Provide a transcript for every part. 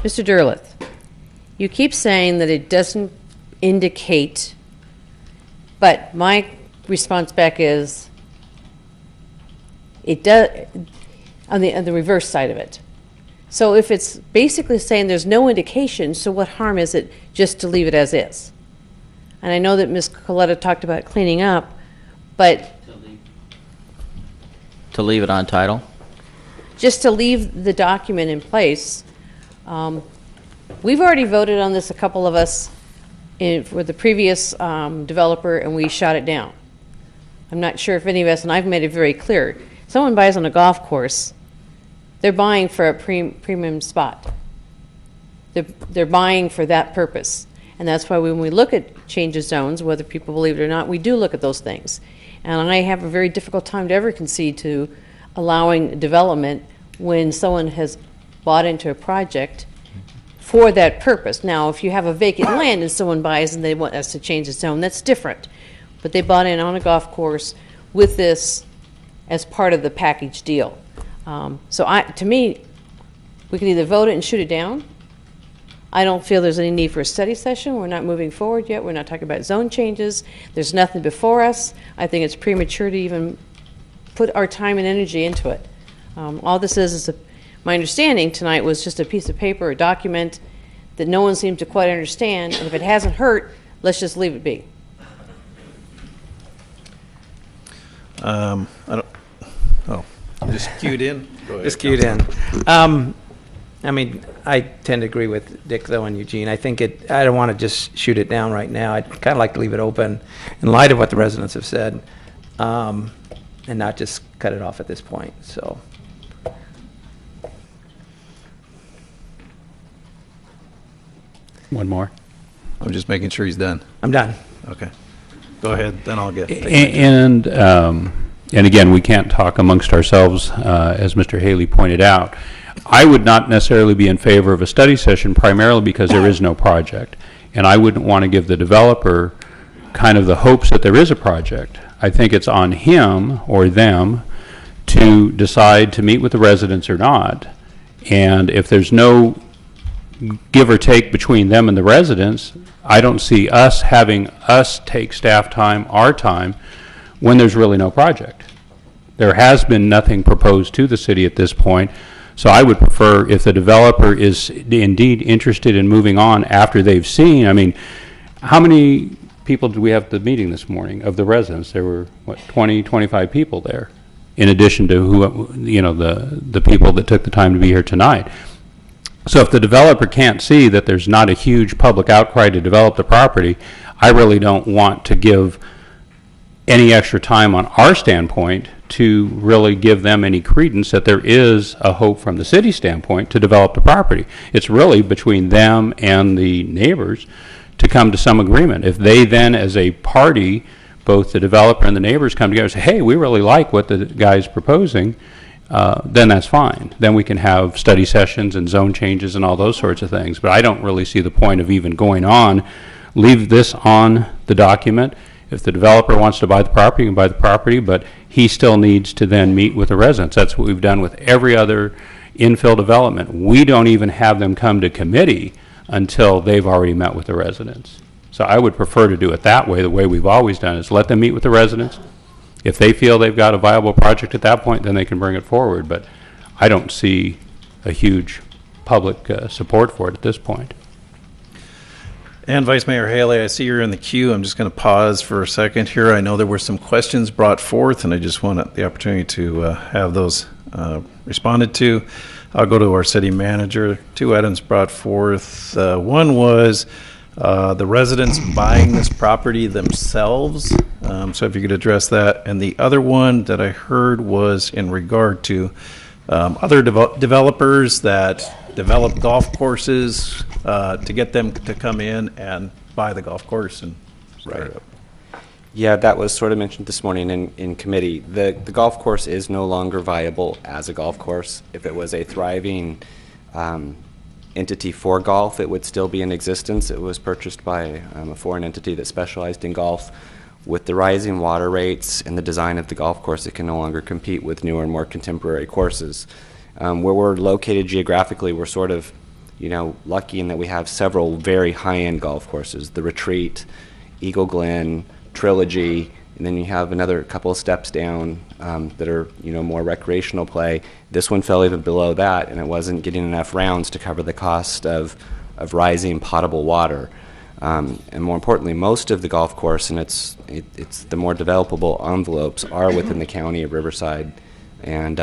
Mr. Derleth, you keep saying that it doesn't indicate, but my response back is it does on the reverse side of it. So if it's basically saying there's no indication, so what harm is it just to leave it as is? And I know that Ms. Coletta talked about cleaning up, but to leave it on title? Just to leave the document in place. We've already voted on this, a couple of us, for the previous developer, and we shot it down. I'm not sure if any of us, and I've made it very clear, someone buys on a golf course, they're buying for a premium spot. They're buying for that purpose. And that's why when we look at change of zones, whether people believe it or not, we do look at those things. And I have a very difficult time to ever concede to allowing development when someone has bought into a project for that purpose. Now, if you have a vacant land and someone buys and they want us to change the zone, that's different. But they bought in on a golf course with this as part of the package deal. So to me, we can either vote it and shoot it down. I don't feel there's any need for a study session. We're not moving forward yet. We're not talking about zone changes. There's nothing before us. I think it's premature to even put our time and energy into it. All this is my understanding tonight was just a piece of paper, a document that no one seems to quite understand. And if it hasn't hurt, let's just leave it be. I don't. Oh, just queued in. Go ahead, just queued in. I mean, I tend to agree with Dick, though, and Eugene. I think I don't want to just shoot it down right now. I'd kind of like to leave it open in light of what the residents have said, and not just cut it off at this point. So, one more. I'm just making sure he's done. I'm done. Okay. Go ahead, then I'll get. And again, we can't talk amongst ourselves, as Mr. Haley pointed out. I would not necessarily be in favor of a study session, primarily because there is no project. And I wouldn't want to give the developer kind of the hopes that there is a project. I think it's on him or them to decide to meet with the residents or not. And if there's no give or take between them and the residents, I don't see us having us take staff time, our time, when there's really no project. There has been nothing proposed to the city at this point. So I would prefer, if the developer is indeed interested in moving on after they've seen, I mean, how many people did we have at the meeting this morning of the residents? There were, what, 20, 25 people there, in addition to who, you know, the people that took the time to be here tonight. So if the developer can't see that there's not a huge public outcry to develop the property, I really don't want to give any extra time on our standpoint to really give them any credence that there is a hope from the city standpoint to develop the property. It's really between them and the neighbors to come to some agreement. If they then, as a party, both the developer and the neighbors come together and say, hey, we really like what the guy's proposing, then that's fine. Then we can have study sessions and zone changes and all those sorts of things. But I don't really see the point of even going on. Leave this on the document. If the developer wants to buy the property, he can buy the property, but he still needs to then meet with the residents. That's what we've done with every other infill development. We don't even have them come to committee until they've already met with the residents. So I would prefer to do it that way. The way we've always done is let them meet with the residents. If they feel they've got a viable project at that point, then they can bring it forward. But I don't see a huge public support for it at this point. And Vice Mayor Haley, I see you're in the queue. I'm just going to pause for a second here. I know there were some questions brought forth, and I just want the opportunity to have those responded to. I'll go to our city manager. 2 items brought forth. One was the residents buying this property themselves. So if you could address that. And the other one that I heard was in regard to other developers that develop golf courses to get them to come in and buy the golf course and start it up. Yeah, that was sort of mentioned this morning in committee. The golf course is no longer viable as a golf course. If it was a thriving entity for golf, it would still be in existence. It was purchased by a foreign entity that specialized in golf. With the rising water rates and the design of the golf course, it can no longer compete with newer and more contemporary courses. Where we're located geographically, we're sort of lucky in that we have several very high-end golf courses, the Retreat, Eagle Glen, Trilogy, and then you have another couple of steps down that are, more recreational play. This one fell even below that, and it wasn't getting enough rounds to cover the cost of rising potable water. And more importantly, most of the golf course and it's the more developable envelopes are within the county of Riverside, and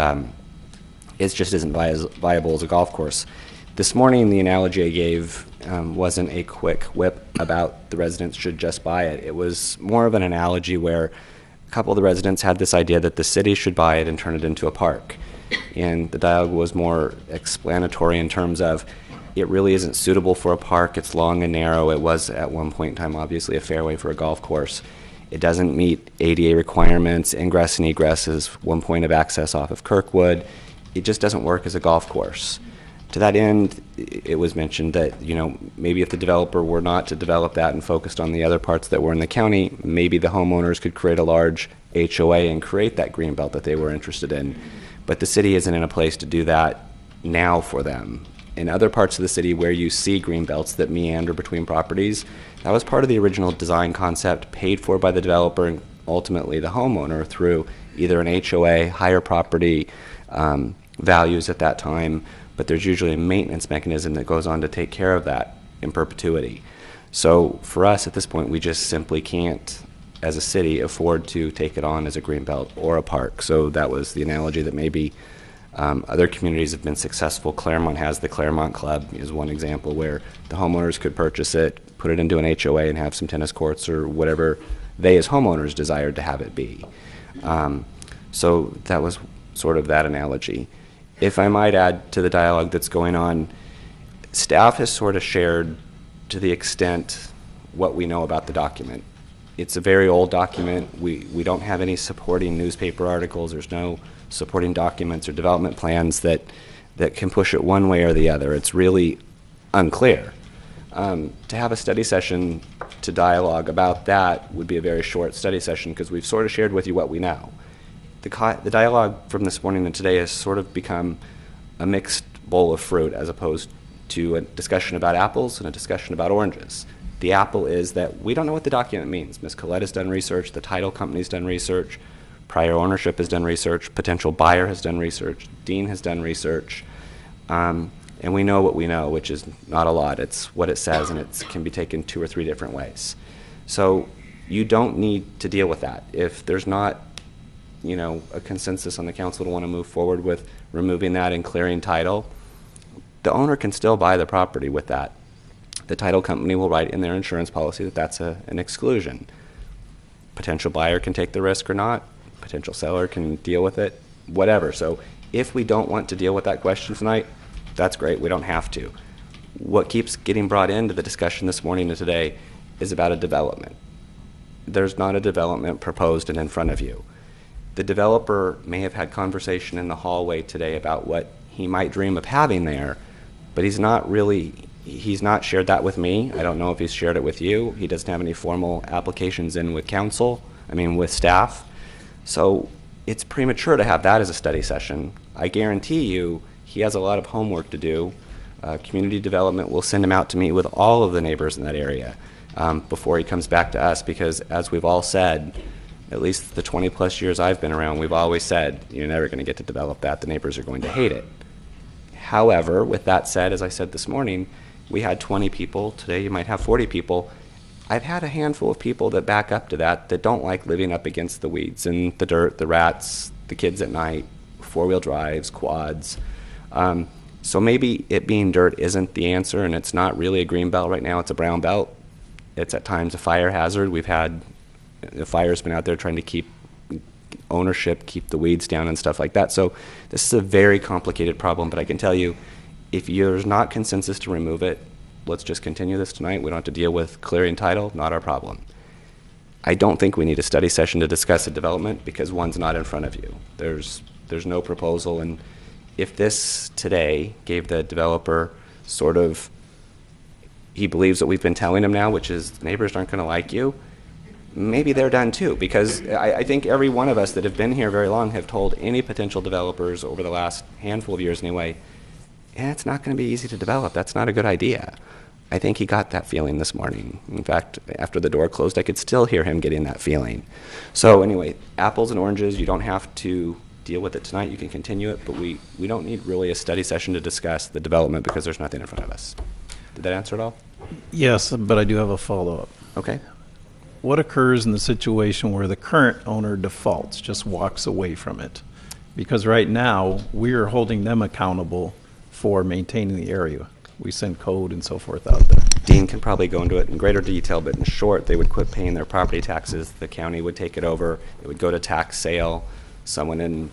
it just isn't viable as a golf course. This morning, the analogy I gave wasn't a quick whip about the residents should just buy it. It was more of an analogy where a couple of the residents had this idea that the city should buy it and turn it into a park. And the dialogue was more explanatory in terms of it really isn't suitable for a park. It's long and narrow. It was at one point in time obviously a fairway for a golf course. It doesn't meet ADA requirements. Ingress and egress is one point of access off of Kirkwood. It just doesn't work as a golf course. To that end, it was mentioned that, maybe if the developer were not to develop that and focused on the other parts that were in the county, maybe the homeowners could create a large HOA and create that green belt that they were interested in. But the city isn't in a place to do that now for them. In other parts of the city where you see green belts that meander between properties, that was part of the original design concept, paid for by the developer and ultimately the homeowner through either an HOA, higher property values at that time, but there's usually a maintenance mechanism that goes on to take care of that in perpetuity. So for us at this point, we just simply can't, as a city, afford to take it on as a green belt or a park. So that was the analogy that maybe other communities have been successful. Claremont has the Claremont Club is one example where the homeowners could purchase it, put it into an HOA and have some tennis courts or whatever they as homeowners desired to have it be. So that was sort of that analogy. If I might add to the dialogue that's going on, staff has sort of shared to the extent what we know about the document. It's a very old document. We don't have any supporting newspaper articles. There's no supporting documents or development plans that can push it one way or the other. It's really unclear. To have a study session to dialogue about that would be a very short study session because we've sort of shared with you what we know. The dialogue from this morning and today has sort of become a mixed bowl of fruit as opposed to a discussion about apples and a discussion about oranges. The apple is that we don't know what the document means. Ms. Collette has done research, the title company's done research, prior ownership has done research, potential buyer has done research, Dean has done research, and we know what we know, which is not a lot. It's what it says, and it can be taken 2 or 3 different ways. So you don't need to deal with that. If there's not a consensus on the council to want to move forward with removing that and clearing title, the owner can still buy the property with that. The title company will write in their insurance policy that that's an exclusion. Potential buyer can take the risk or not. Potential seller can deal with it, whatever. So if we don't want to deal with that question tonight, that's great. We don't have to. What keeps getting brought into the discussion this morning and today is about a development. There's not a development proposed and in front of you. The developer may have had conversation in the hallway today about what he might dream of having there, but he's not shared that with me. I don't know if he's shared it with you. He doesn't have any formal applications in with staff. So it's premature to have that as a study session. I guarantee you he has a lot of homework to do. Community development will send him out to meet with all of the neighbors in that area before he comes back to us, because as we've all said, at least the 20 plus years I've been around, we've always said, you're never going to get to develop that. The neighbors are going to hate it. However, with that said, as I said this morning, we had 20 people. Today you might have 40 people. I've had a handful of people that back up to that don't like living up against the weeds and the dirt, the rats, the kids at night, 4-wheel drives, quads. So maybe it being dirt isn't the answer, and it's not really a green belt right now. It's a brown belt. It's at times a fire hazard. The fire's been out there trying to keep ownership, keep the weeds down and stuff like that. So this is a very complicated problem, but I can tell you, if there's not consensus to remove it, let's just continue this tonight. We don't have to deal with clearing title, not our problem. I don't think we need a study session to discuss a development because one's not in front of you. There's no proposal, and if this today gave the developer he believes what we've been telling him now, which is neighbors aren't going to like you, maybe they're done too, because I think every one of us that have been here very long have told any potential developers over the last handful of years anyway, it's not going to be easy to develop. That's not a good idea. I think he got that feeling this morning. In fact, after the door closed, I could still hear him getting that feeling. So anyway, apples and oranges, you don't have to deal with it tonight. You can continue it, but we don't need really a study session to discuss the development because there's nothing in front of us. Did that answer it all? Yes, but I do have a follow-up. Okay. What occurs in the situation where the current owner defaults, just walks away from it? Because right now, we are holding them accountable for maintaining the area. We send code and so forth out there. Dean can probably go into it in greater detail, but in short, they would quit paying their property taxes. The county would take it over. It would go to tax sale. Someone in,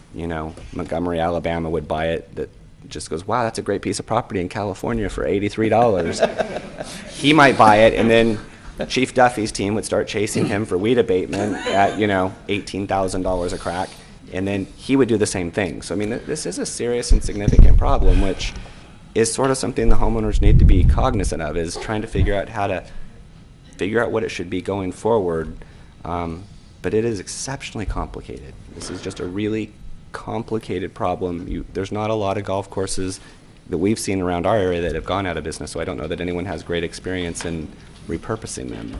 Montgomery, Alabama would buy it that just goes, wow, that's a great piece of property in California for $83. He might buy it, and then Chief Duffy's team would start chasing him for weed abatement at, $18,000 a crack, and then he would do the same thing. So, I mean, this is a serious and significant problem, which is sort of something the homeowners need to be cognizant of, is trying to figure out what it should be going forward. But it is exceptionally complicated. This is just a really complicated problem. There's not a lot of golf courses that we've seen around our area that have gone out of business, so I don't know that anyone has great experience in repurposing them.